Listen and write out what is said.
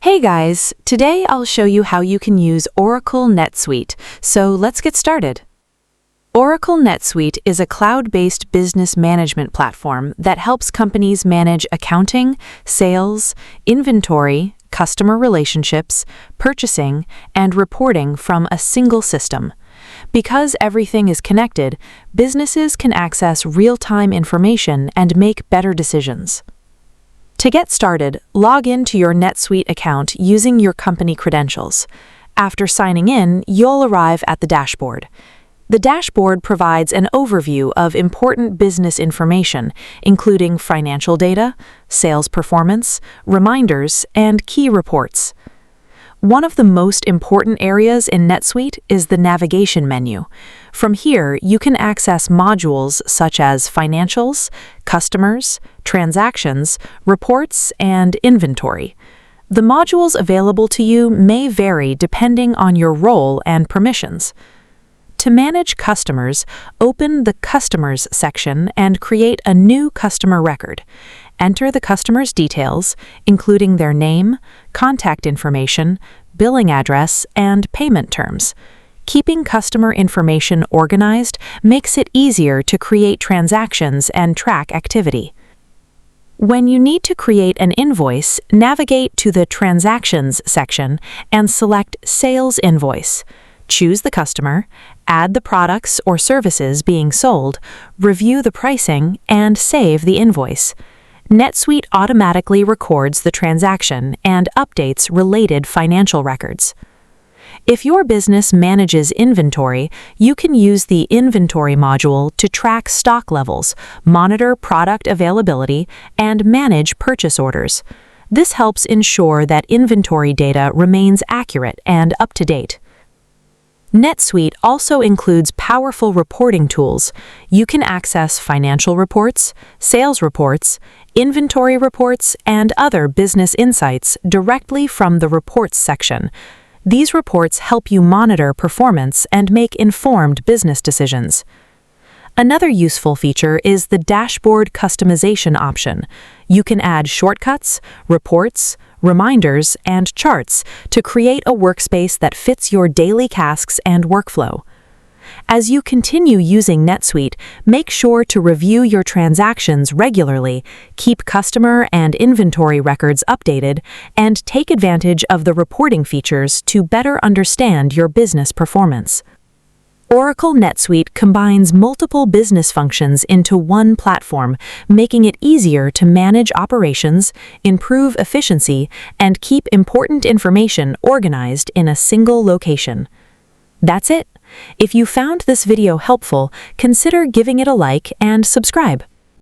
Hey guys, today I'll show you how you can use Oracle NetSuite, so let's get started. Oracle NetSuite is a cloud-based business management platform that helps companies manage accounting, sales, inventory, customer relationships, purchasing, and reporting from a single system. Because everything is connected, businesses can access real-time information and make better decisions. To get started, log into your NetSuite account using your company credentials. After signing in, you'll arrive at the dashboard. The dashboard provides an overview of important business information, including financial data, sales performance, reminders, and key reports. One of the most important areas in NetSuite is the navigation menu. From here, you can access modules such as financials, customers, transactions, reports, and inventory. The modules available to you may vary depending on your role and permissions. To manage customers, open the Customers section and create a new customer record. Enter the customer's details, including their name, contact information, billing address, and payment terms. Keeping customer information organized makes it easier to create transactions and track activity. When you need to create an invoice, navigate to the Transactions section and select Sales Invoice. Choose the customer, add the products or services being sold, review the pricing, and save the invoice. NetSuite automatically records the transaction and updates related financial records. If your business manages inventory, you can use the Inventory module to track stock levels, monitor product availability, and manage purchase orders. This helps ensure that inventory data remains accurate and up to date. NetSuite also includes powerful reporting tools. You can access financial reports, sales reports, inventory reports, and other business insights directly from the Reports section. These reports help you monitor performance and make informed business decisions. Another useful feature is the Dashboard Customization option. You can add shortcuts, reports, reminders, and charts to create a workspace that fits your daily tasks and workflow. As you continue using NetSuite, make sure to review your transactions regularly, keep customer and inventory records updated, and take advantage of the reporting features to better understand your business performance. Oracle NetSuite combines multiple business functions into one platform, making it easier to manage operations, improve efficiency, and keep important information organized in a single location. That's it. If you found this video helpful, consider giving it a like and subscribe.